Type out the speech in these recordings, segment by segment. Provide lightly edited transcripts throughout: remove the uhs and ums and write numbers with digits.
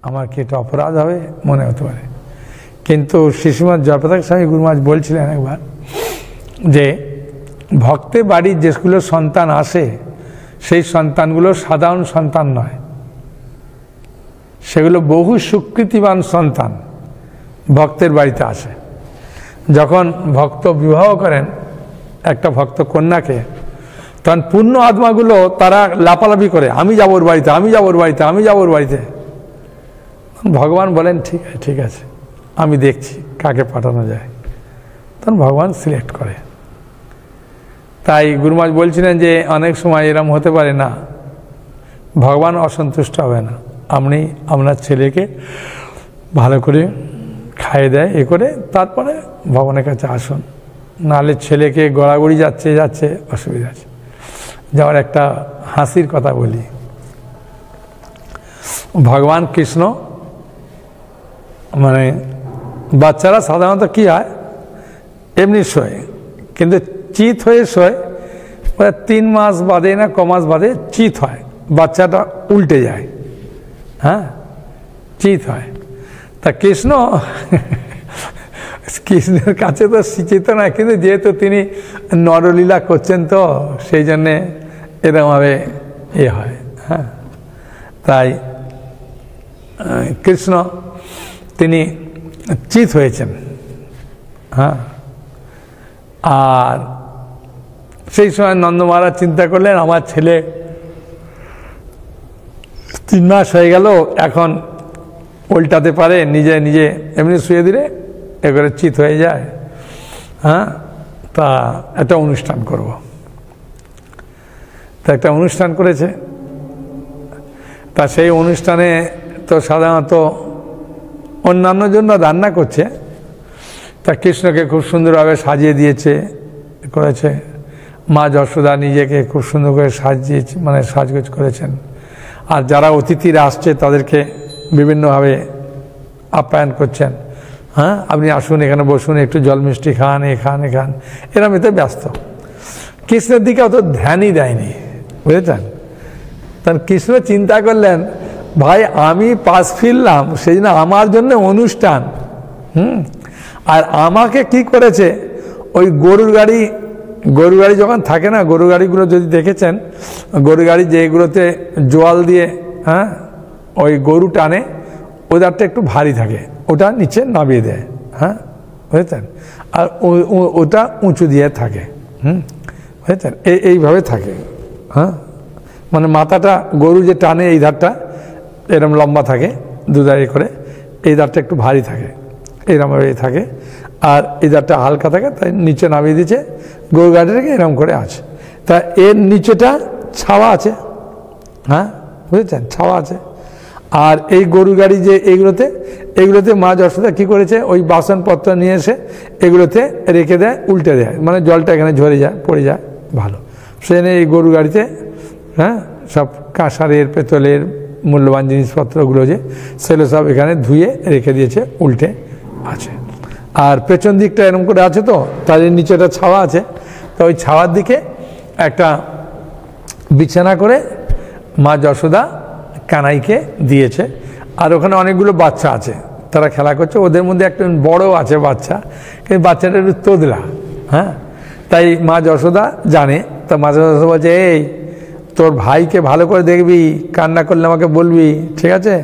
আমার কি এটা অপরাধ হবে মনে হতে পারে। কিন্তু শ্রীশ্রীমৎ জয়প্রকাশ স্বামী গুরু মহারাজ বলছিলেন একবার যে ভক্তের বাড়ির যেগুলো সন্তান আসে সেই সন্তানগুলো সাধারণ সন্তান নয়, সেগুলো বহু সুকৃতিবান সন্তান ভক্তের বাড়িতে আসে। যখন ভক্ত বিবাহ করেন একটা ভক্ত কন্যাকে, তখন পূর্ণ আত্মাগুলো তারা লাপালাপি করে, আমি যাব ওর বাড়িতে, আমি যাব ওর বাড়িতে, আমি যাব ওর বাড়িতে। ভগবান বলেন ঠিক আছে ঠিক আছে, আমি দেখছি কাকে পাঠানো যায়। তখন ভগবান সিলেক্ট করে। তাই গুরু মহারাজ বলছিলেন যে অনেক সময় এরম হতে পারে না, ভগবান অসন্তুষ্ট হবে না, আপনি আপনার ছেলেকে ভালো করে খাইয়ে দেয় এ করে তারপরে ভগবানের কাছে আসুন, নাহলে ছেলেকে গড়াগড়ি যাচ্ছে যাচ্ছে অসুবিধা আছে। যেমন একটা হাসির কথা বলি, ভগবান কৃষ্ণ মানে বাচ্চারা সাধারণত কি হয় এমনি শোয়, কিন্তু চিত হয়ে শোয়, 3 মাস বাদে না কমাস বাদে চিত হয়, বাচ্চাটা উল্টে যায়, হ্যাঁ চিত হয়। তা কৃষ্ণের কাছে তো চিত না, কিন্তু যেহেতু তিনি নরলীলা করছেন তো সেই জন্যে এরকমভাবে হয়। হ্যাঁ, তাই কৃষ্ণ তিনি চিত হয়েছেন। হ্যাঁ, আর সেই সময় নন্দ মহারাজ চিন্তা করলেন আমার ছেলে 3 মাস হয়ে গেল, এখন উল্টাতে পারে, নিজে নিজে এমনি শুয়ে দিলে এবারে চিত হয়ে যায়। হ্যাঁ, তা একটা অনুষ্ঠান করব। তা একটা অনুষ্ঠান করেছে। তা সেই অনুষ্ঠানে তো সাধারণত অন্যান্য জন্য রান্না করছে, তা কৃষ্ণকে খুব সুন্দরভাবে সাজিয়ে দিয়েছে করেছে। মা যশোদা নিজেকে খুব সুন্দর করে সাজিয়েছে, মানে সাজগোজ করেছেন। আর যারা অতিথিরা আসছে তাদেরকে বিভিন্নভাবে আপ্যায়ন করছেন। হ্যাঁ, আপনি আসুন, এখানে বসুন, একটু জল মিষ্টি খান, এ খান এ খান, এরম এতে ব্যস্ত। কৃষ্ণের দিকে অত ধ্যানই দেয়নি, বুঝেছেন। তখন কৃষ্ণ চিন্তা করলেন ভাই আমি পাশ ফিরলাম, সেই জন্য আমার জন্য অনুষ্ঠান। আর আমাকে কি করেছে, ওই গরুর গাড়ি যখন থাকে না, গরু গাড়িগুলো যদি দেখেছেন, গরু গাড়ি যেগুলোতে জোয়াল দিয়ে হ্যাঁ ওই গরু টানে, ওদারটা একটু ভারী থাকে, ওটা নিচে নামিয়ে দেয়। হ্যাঁ, বুঝেছেন। আর ওটা উঁচু দিয়ে থাকে, বুঝেছেন, এইভাবে থাকে। হ্যাঁ, মানে মাথাটা গরু যে টানে এই ধারটা এরম লম্বা থাকে, দুধারে করে, এই ধারটা একটু ভারী থাকে, এরমভাবে থাকে। আর এই ধারটা হালকা থাকে, তাই নিচে নামিয়ে দিয়েছে, গরু গাড়িটাকে এরম করে আছে। তা এর নিচেটা ছাওয়া আছে। হ্যাঁ, বুঝেছেন, ছাওয়া আছে। আর এই গরু গাড়ি যে এগুলোতে মা যশোদা কী করেছে, ওই বাসনপত্র নিয়ে এসে এগুলোতে রেখে দেয়, উল্টে দেয়, মানে জলটা এখানে ঝরে যায়, পড়ে যায়, ভালো। সেখানে এই গরু গাড়িতে হ্যাঁ সব কাঁসারের পেতলের মূল্যবান জিনিসপত্রগুলো যে সেগুলো সব এখানে ধুয়ে রেখে দিয়েছে, উল্টে আছে। আর পেছন দিকটা এরকম করে আছে, তো তাদের নিচেটা ছাওয়া আছে, তো ওই ছাওয়ার দিকে একটা বিছানা করে মা যশোদা কানাইকে দিয়েছে। আর ওখানে অনেকগুলো বাচ্চা আছে, তারা খেলা করছে, ওদের মধ্যে একটা বড় আছে বাচ্চা, কিন্তু বাচ্চাটা একটু তোদলা। হ্যাঁ, তাই মা যশোদা জানে, তা মা যশোদা বলছে এই তোর ভাইকে ভালো করে দেখবি, কান্না করলে আমাকে বলবি, ঠিক আছে,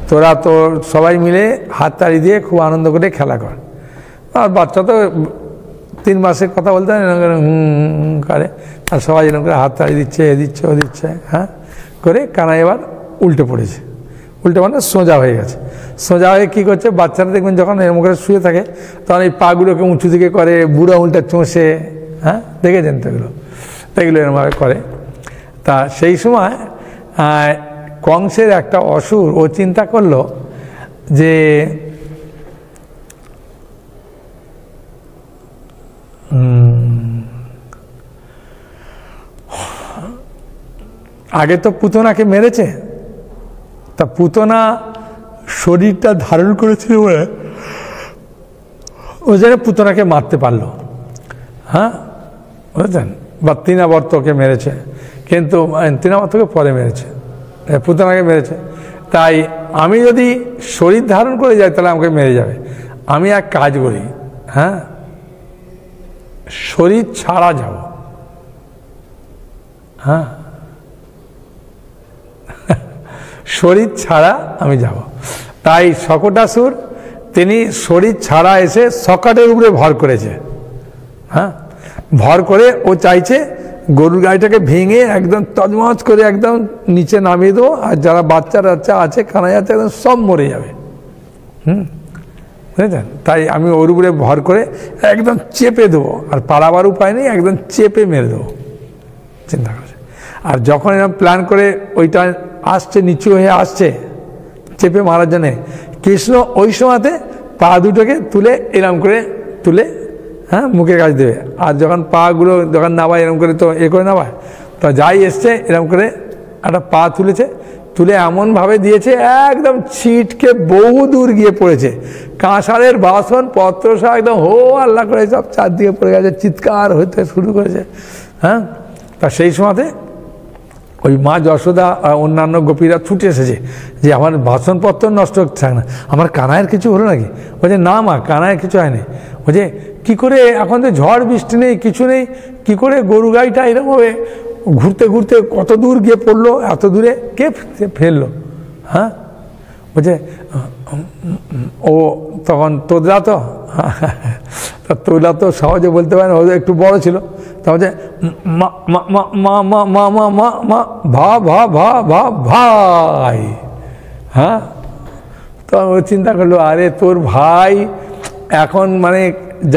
তোরা তোর সবাই মিলে হাততালি দিয়ে খুব আনন্দ করে খেলা কর। আর বাচ্চা তো 3 মাসের কথা বলতে করে, আর সবাই এরকম করে হাততালি দিচ্ছে, এ দিচ্ছে ও দিচ্ছে। হ্যাঁ, করে কানাই এবার উল্টে পড়েছে, উল্টে মানে সোজা হয়ে গেছে। সোজা হয়ে কী করছে, বাচ্চারা দেখবেন যখন এরকম করে শুয়ে থাকে তখন এই পাগুলোকে উঁচু দিকে করে, বুড়ো উল্টা চষে। হ্যাঁ, দেখেছেন তো এগুলো এরকমভাবে করে। তা সেই সময় কংসের একটা অসুর, ও চিন্তা করলো যে আগে তো পুতনাকে মেরেছে, তা পুতনা শরীরটা ধারণ করেছিল বলে ও যেন পুতনাকে মারতে পারলো। হ্যাঁ, বুঝলেন, বা তৃণাবর্তকে মেরেছে, কিন্তু তৃণাবর্তকে পরে মেরেছে, পুতনাকে মেরেছে। তাই আমি যদি শরীর ধারণ করে যাই তাহলে আমাকে মেরে যাবে। আমি এক কাজ করি, হ্যাঁ, শরীর ছাড়া যাব, হ্যাঁ, শরীর ছাড়া আমি যাব। তাই শকটাসুর তিনি শরীর ছাড়া এসে শকাটের উপরে ভর করেছে, হ্যাঁ, ভর করে ও চাইছে গরুর গাড়িটাকে ভেঙে একদম তজমজ করে একদম নিচে নামিয়ে দেবো, আর যারা বাচ্চা আছে কানাই আছে একদম সব মরে যাবে। বুঝেছেন? তাই আমি ওর উপরে ভর করে একদম চেপে দেবো, আর পালাবার উপায় নেই, একদম চেপে মেরে দেবো, চিন্তা করছে। আর যখন এরকম প্ল্যান করে ওইটা আসছে, নিচু হয়ে আসছে চেপে মারার জন্যে, কৃষ্ণ ওই সময়তে পা দুটোকে তুলে এরম করে তুলে, হ্যাঁ, মুখের কাছে দেবে। আর যখন পাগুলো যখন নামায় এরকম করে তো করে নামায়, তো যাই এসছে এরকম করে একটা পা তুলেছে, তুলে এমনভাবে দিয়েছে একদম ছিটকে বহু দূর গিয়ে পড়েছে। কাঁসারের বাসন পত্র সব একদম হো আল্লাহ করে সব চারদিকে পড়ে গেছে, চিৎকার হতে শুরু করেছে, হ্যাঁ। তা সেই সময়তে ওই মা যশোদা আর অন্যান্য গোপীরা ছুটে এসেছে যে আমার বাসনপত্র নষ্ট হচ্ছে না, আমার কানাইয়ের কিছু হলো নাকি? বলছে না মা, কানাইয়ের কিছু হয়নি। বলছে কী করে, এখন তো ঝড় বৃষ্টি নেই, কিছু নেই, কী করে গরু গাড়িটা এরকমভাবে ঘুরতে ঘুরতে কত দূর গিয়ে পড়লো, এত দূরে কে ফেললো? হ্যাঁ, বলছে ও তখন তোদরা তো তোদরা তো সহজে বলতে পারে না, ও একটু বড় ছিল। তা বলছে মা মা মা মা মা মা মা মা মা ভা ভা ভা ভা ভাই, হ্যাঁ। তো ও চিন্তা করলো, আরে তোর ভাই এখন মানে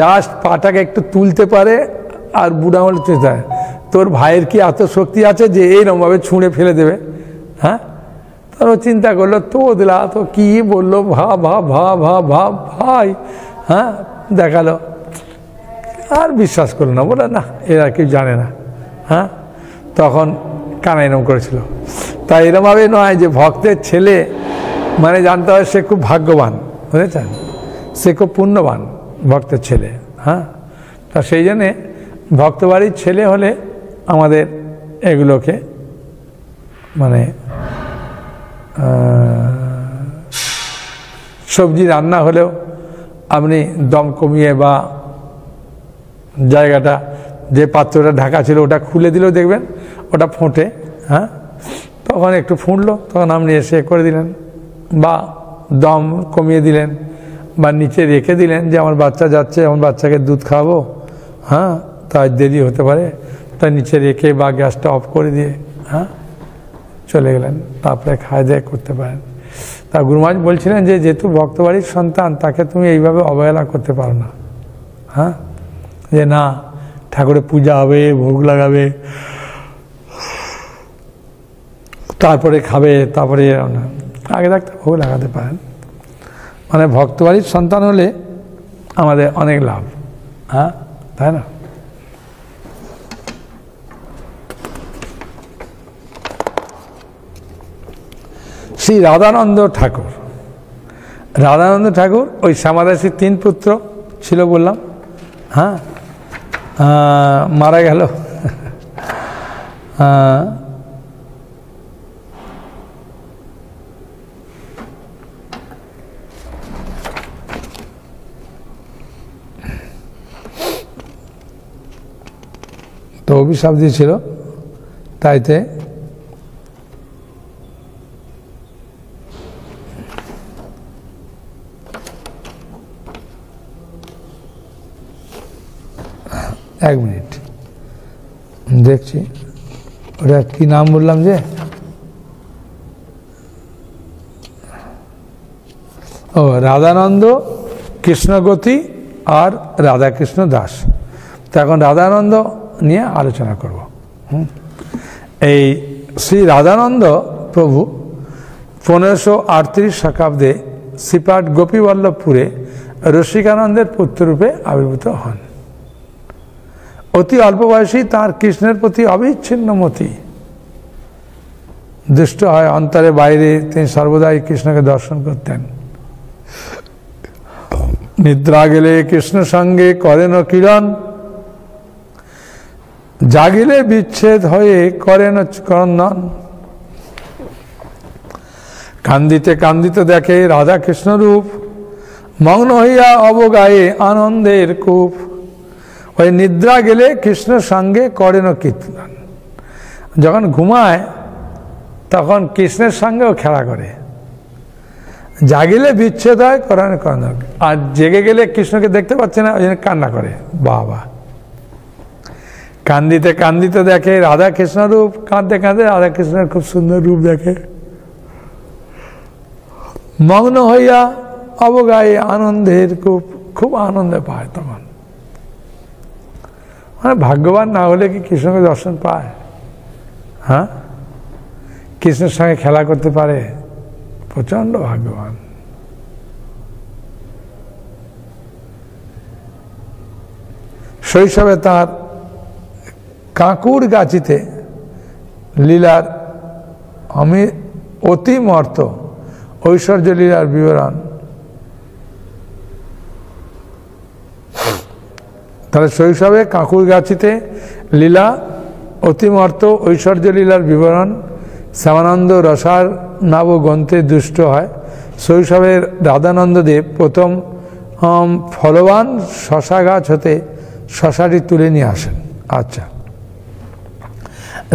জাস্ট পাটাকে একটু তুলতে পারে আর বুড়া হলে তুলতে পারে, তোর ভাইয়ের কি এত শক্তি আছে যে এইরকমভাবে ছুঁড়ে ফেলে দেবে? হ্যাঁ, তো চিন্তা করলো তো দিলা তো কি বললো, ভা ভা ভা ভা ভা ভাই, হ্যাঁ, দেখালো, আর বিশ্বাস করলো না, বলে না এরা কেউ জানে না, হ্যাঁ। তখন কানা এরম করেছিল। তাই এরমভাবে নয় যে ভক্তের ছেলে মানে জানতে হয় সে খুব ভাগ্যবান, বুঝেছেন, সে খুব পুণ্যবান ভক্তের ছেলে, হ্যাঁ। তা সেই জন্যে ভক্তবাড়ির ছেলে হলে আমাদের এগুলোকে মানে সবজি রান্না হলেও আপনি দম কমিয়ে বা জায়গাটা যে পাত্রটা ঢাকা ছিল ওটা খুলে দিলেও দেখবেন ওটা ফোটে, হ্যাঁ। তখন একটু ফুটলো, তখন আপনি এসে করে দিলেন বা দম কমিয়ে দিলেন বা নিচে রেখে দিলেন যে আমার বাচ্চা যাচ্ছে, আমার বাচ্চাকে দুধ খাওয়াবো, হ্যাঁ, তার দেরি হতে পারে, তার নিচে রেখে বা গ্যাসটা অফ করে দিয়ে, হ্যাঁ, চলে গেলেন, তারপরে খাওয়া দাওয়া করতে পারেন। তা গুরুমাজ বলছিলেন যে যেহেতু ভক্তবাড়ির সন্তান তাকে তুমি এইভাবে অবহেলা করতে পারো না, হ্যাঁ, যে না ঠাকুরের পূজা হবে, ভোগ লাগাবে, তারপরে খাবে, তারপরে আগে থাকতে ভোগ লাগাতে পারেন। মানে ভক্তবাড়ির সন্তান হলে আমাদের অনেক লাভ, হ্যাঁ, তাই না? শ্রী রাধানন্দ ঠাকুর, রাধানন্দ ঠাকুর ওই শ্যামাদাসীর 3 পুত্র ছিল বললাম, হ্যাঁ, মারা গেল। তো অভিশাপ দিয়েছিল, তাইতে এক মিনিট দেখছি ওটা কি নাম বললাম যে, ও রাধানন্দ কৃষ্ণগতি আর রাধাকৃষ্ণ দাস। তো এখন রাধানন্দ নিয়ে আলোচনা করব। এই শ্রী রাধানন্দ প্রভু 1538 শতাব্দে শ্রীপাঠ গোপীবল্লভপুরে রসিকানন্দের পুত্ররূপে আবির্ভূত হন। অতি অল্প বয়সী তাঁর কৃষ্ণের প্রতি অবিচ্ছিন্ন মতি, দুষ্ট হয় অন্তরে বাইরে তিনি সর্বদাই কৃষ্ণকে দর্শন করতেন। নিদ্রা গেলে কৃষ্ণ সঙ্গে করেন কিরণ, জাগিলে বিচ্ছেদ হয়ে করেন ক্রন্দন। কান্দিতে কান্দিতে দেখে রাধা কৃষ্ণ রূপ, মগ্ন হইয়া অবগায়ে আনন্দের কূপ। ওই নিদ্রা গেলে কৃষ্ণের সঙ্গে করেন কীর্তন। যখন ঘুমায় তখন কৃষ্ণের সঙ্গেও খেলা করে, জাগিলে বিচ্ছেদ হয় করেন করেন, আর জেগে গেলে কৃষ্ণকে দেখতে পাচ্ছে না, ওই জন্য কান্না করে। বাবা, কান্দিতে কান্দিতে দেখে রাধা কৃষ্ণ রূপ, কাঁদতে কাঁদতে রাধা কৃষ্ণের খুব সুন্দর রূপ দেখে, মগ্ন হইয়া অবগায়ে আনন্দের কূপ। খুব আনন্দ পায় তখন। মানে ভাগ্যবান না হলে কি কৃষ্ণকে দর্শন পায়? হ্যাঁ, কৃষ্ণের সঙ্গে খেলা করতে পারে, প্রচন্ড ভাগ্যবান। শৈশবে তার কাঁকুর গাছিতে লীলার অতিমর্ত ঐশ্বর্য লীলার বিবরণ। তাহলে শৈশবে কাঁকুর গাছিতে লীলা অতিমর্ত ঐশ্বর্য লীলার বিবরণ শ্যামানন্দ রসার নাব গ্রন্থে দুষ্ট হয়। শৈশবের রাধানন্দদেব প্রথম ফলবান শশা গাছ হতে শশাটি তুলে নিয়ে আসেন। আচ্ছা,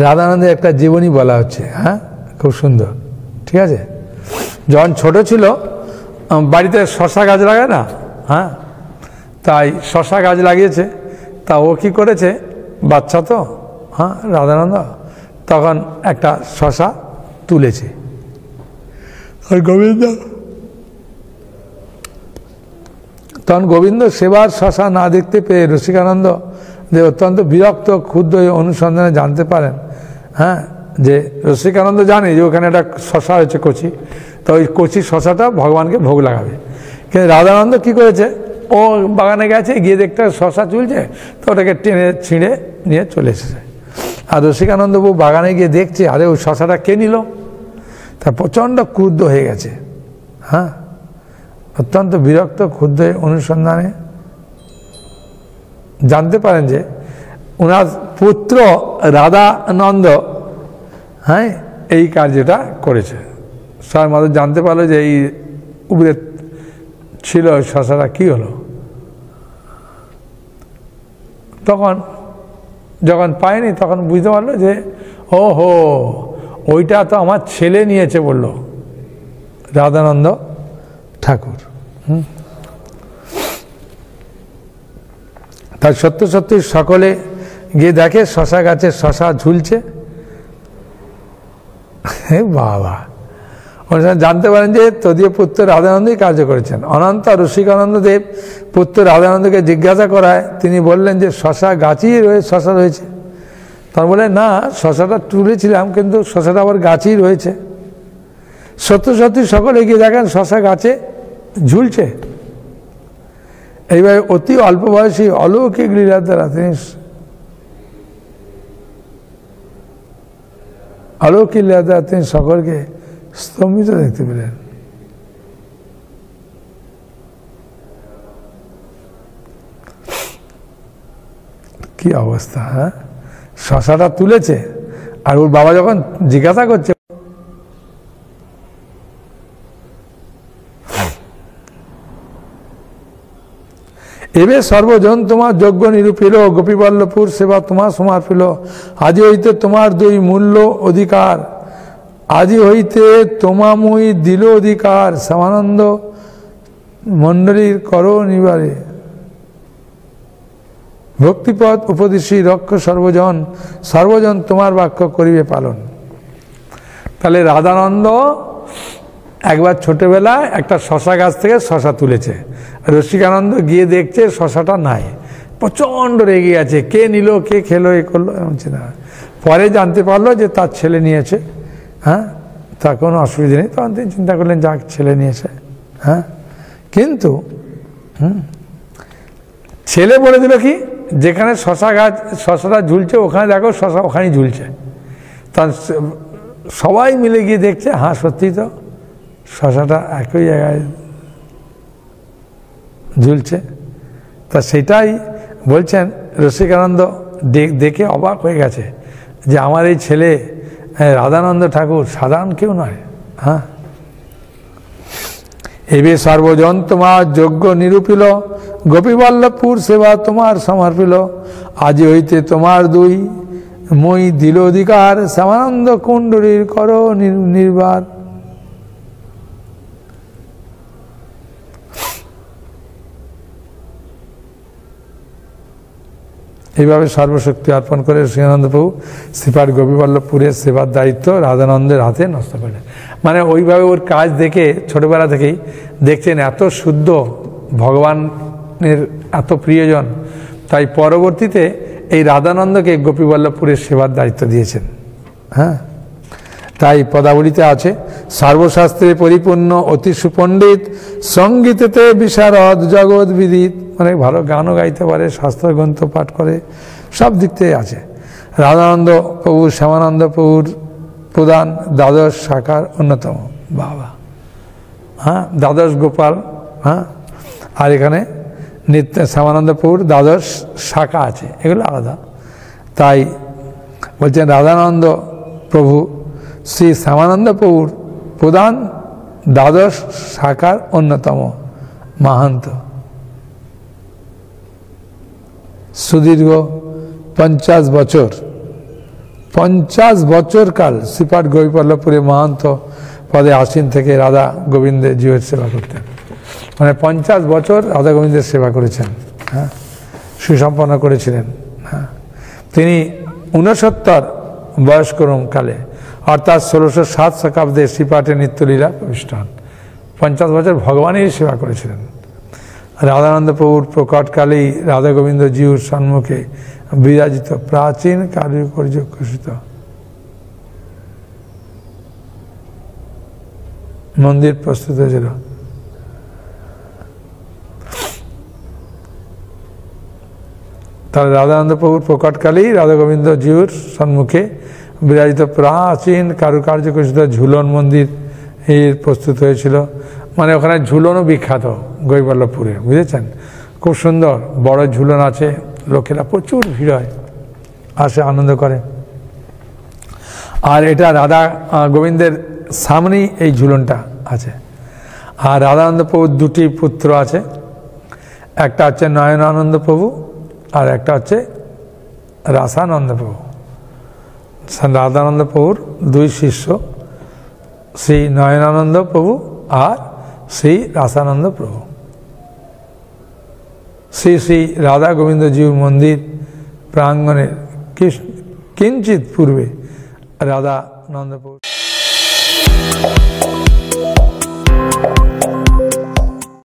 রাধানন্দের একটা জীবনী বলা হচ্ছে। হ্যাঁ, খুব সুন্দর, ঠিক আছে। যখন ছোট ছিল বাড়িতে শশা গাছ লাগায় না, হ্যাঁ, তাই শশা গাছ লাগিয়েছে। তা ও কী করেছে, বাচ্চা তো, হ্যাঁ, রাধানন্দ তখন একটা শশা তুলেছে। আর তখন গোবিন্দ সেবার শশা না দেখতে পেয়ে রসিকানন্দ যে অত্যন্ত বিরক্ত ক্ষুদ্র অনুসন্ধানে জানতে পারেন, হ্যাঁ, যে রসিকানন্দ জানে যে ওখানে একটা শশা হয়েছে কচি, তো ওই কচি শশাটা ভগবানকে ভোগ লাগাবে। কিন্তু রাধানন্দ কী করেছে, ও বাগানে গেছে, গিয়ে দেখতে শশা চুলছে, তো ওটাকে টেনে ছিঁড়ে নিয়ে চলে এসেছে। আর রসিকানন্দ বাবু বাগানে গিয়ে দেখছে, আরে ওই শশাটা কে নিল, তা প্রচণ্ড ক্রুদ্ধ হয়ে গেছে। হ্যাঁ, অত্যন্ত বিরক্ত ক্ষুদ্র অনুসন্ধানে জানতে পারেন যে ওনার পুত্র রাধানন্দ, হ্যাঁ, এই কার্যটা করেছে। স্বয়ং মাধব জানতে পারলো যে এই উপরে ছিল শশাটা কী হলো। তখন যখন পায়নি তখন বুঝতে পারলো যে ও হো, ওইটা তো আমার ছেলে নিয়েছে, বলল রাধানন্দ ঠাকুর। তার সত্য সত্যি সকলে গিয়ে দেখে শশা গাছে শশা ঝুলছে। বাবা, জানতে পারেন যে তদীয় পুত্র রাধানন্দই কার্য করেছেন। অনন্ত রসিকানন্দ দেব পুত্র রাধানন্দকে জিজ্ঞাসা করায় তিনি বললেন যে শশা গাছেই শশা রয়েছে। তার বলে না, শশাটা তুলেছিলাম কিন্তু শশাটা আবার গাছেই রয়েছে। সত্য সত্যি সকলে গিয়ে দেখেন শশা গাছে ঝুলছে। এইভাবে অতি অল্প বয়সী অলৌকিক লীলার দ্বারা তিনি অলৌকিক লীলার দ্বারা তিনি সকলকে স্তম্ভিত দেখতে পেলেন। কি অবস্থা! হ্যাঁ, শশাটা তুলেছে, আর ওর বাবা যখন জিজ্ঞাসা করছে, এবে সর্বজন তোমার যজ্ঞ নিরূপিল, গোপীবল্লভপুর সেবা তোমার সমর্পিল। আজি হইতে তোমার দুই মূল্য অধিকার, আজি হইতে তোমামুই দিল অধিকার। শ্যামানন্দ মণ্ডলীর করো নিবারে, ভক্তিপথ উপদেশী রক্ষ সর্বজন, সর্বজন তোমার বাক্য করিবে পালন। তাহলে রাধানন্দ একবার ছোটবেলায় একটা শশা গাছ থেকে শশা তুলেছে। রসিকানন্দ গিয়ে দেখছে শশাটা নাই, প্রচণ্ড রেগে আছে, কে নিল, কে খেলো, এ করলো, এমন চিন্তা। পরে জানতে পারলো যে তার ছেলে নিয়েছে। হ্যাঁ, তার কোনো অসুবিধা নেই। তখন তিনি চিন্তা করলেন যাক, ছেলে নিয়েছে। হ্যাঁ, কিন্তু ছেলে বলে দিল কি, যেখানে শশা গাছ শশাটা ঝুলছে ওখানে দেখো শশা ওখানেই ঝুলছে। তখন সবাই মিলে গিয়ে দেখছে, হ্যাঁ সত্যি তো শশাটা একই জায়গায় ঝুলছে। তা সেটাই বলছেন রসিকানন্দ দেখে অবাক হয়ে গেছে যে আমার এই ছেলে রাধানন্দ ঠাকুর সাধারণ কেউ নয়। হ্যাঁ, এবে সর্বজন তোমার যোগ্য নিরূপিল, গোপীবল্লভপুর সেবা তোমার সমর্পিল। আজ হইতে তোমার দুই মই দিল অধিকার, শ্যামানন্দ কুণ্ডলীর কর নির্বার। এইভাবে সর্বশক্তি অর্পণ করে শ্রীনানন্দ প্রভু শ্রীপাদ গোপীবল্লভপুরের সেবার দায়িত্ব রাধানন্দের হাতে নষ্ট করে। মানে ওইভাবে ওর কাজ দেখে ছোটবেলা থেকেই দেখছেন এত শুদ্ধ, ভগবানের এত প্রিয়জন, তাই পরবর্তীতে এই রাধানন্দকে গোপীবল্লভপুরের সেবার দায়িত্ব দিয়েছেন। হ্যাঁ, তাই পদাবলিতে আছে, সর্বশাস্ত্রে পরিপূর্ণ অতি সুপণ্ডিত, সঙ্গীতেতে বিশারদ জগৎ বিদিত। মানে ভালো গানও গাইতে পারে, শাস্ত্রগ্রন্থ পাঠ করে, সব দিক থেকে আছে। রাধানন্দ প্রভু শ্যামানন্দ প্রভুর প্রধান দ্বাদশ শাখার অন্যতম। বাবা, হ্যাঁ, দ্বাদশ গোপাল। হ্যাঁ, আর এখানে নিত্য শ্যামানন্দ প্রভুর দ্বাদশ শাখা আছে, এগুলো আলাদা। তাই বলছেন রাধানন্দ প্রভু শ্রী শ্যামানন্দ প্রভুর প্রধান দ্বাদশ শাখার অন্যতম মাহান্ত। সুদীর্ঘ 50 বছর, 50 বছর কাল শ্রীপাদ গোপীবল্লভপুরে মাহান্ত পদে আসীন থেকে রাধা গোবিন্দের জীবের সেবা করতেন। মানে 50 বছর রাধা গোবিন্দের সেবা করেছেন। হ্যাঁ, সুসম্পন্ন করেছিলেন। হ্যাঁ, তিনি 69 বয়স্করম কালে, অর্থাৎ 1607 শতাব্দে শ্রীপাঠে নিত্যলীলা প্রবিষ্ট হন। 50 বছর ভগবানেরই সেবা করেছিলেন। রাধানন্দ প্রভুর প্রকটকালেই রাধা গোবিন্দ জিউর সম্মুখে বিরাজিত প্রাচীন কারুকার্য খচিত মন্দির প্রস্তুত হয়েছিল। তাহলে রাধানন্দ প্রভুর প্রকটকালেই রাধা গোবিন্দ জিউর সম্মুখে বিরাজিত প্রাচীন কারুকার্য খচিত ঝুলন মন্দির এর প্রস্তুত হয়েছিল। মানে ওখানে ঝুলনও বিখ্যাত গোপীবল্লভপুরে, বুঝেছেন? খুব সুন্দর বড় ঝুলন আছে, লোকেরা প্রচুর ভিড় হয়, আসে আনন্দ করে। আর এটা রাধা গোবিন্দের সামনেই এই ঝুলনটা আছে। আর রাধানন্দ প্রভুর দুটি পুত্র আছে, একটা হচ্ছে নয়নানন্দ প্রভু আর একটা হচ্ছে রাসানন্দ প্রভু। রাধানন্দ প্রভুর দুই শিষ্য, শ্রী নয়নানন্দ প্রভু আর শ্রী রাসানন্দ প্রভু। শ্রী শ্রী রাধা গোবিন্দ জিউর মন্দির প্রাঙ্গণের কিঞ্চিত পূর্বে রাধানন্দ প্রভু